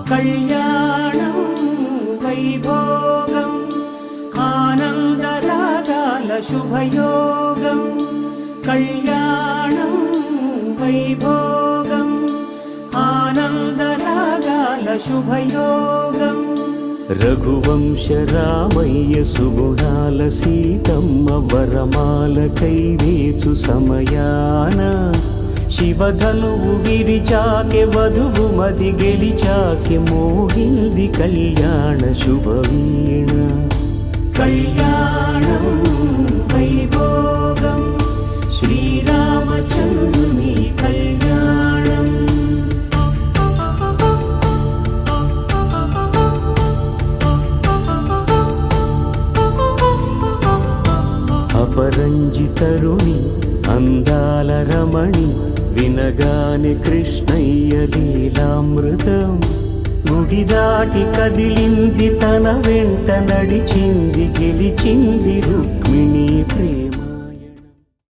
కళ్యాణం వైభోగం ఆనందరాగాల శుభయోగం కళ్యాణం వైభోగం ఆనందరాగాల శుభయోగం రఘువంశ రామయ్య సుగుణాల సీతమ్మ వరమాల కైవేచు సమయాన శివధనువు విరిచాకె వధువు మది గెలిచాకె మోగింది కళ్యాణ శుభవీణ కళ్యాణం వైభోగం శ్రీరామచంద్రుని కళ్యాణం అపరంజి తరుణి అందాల రమణి వినగానే కృష్ణయ్య లీలామృతం గుడి దాటి కదిలింది తన వెంట నడిచింది గెలిచింది రుక్మిణీ ప్రేమ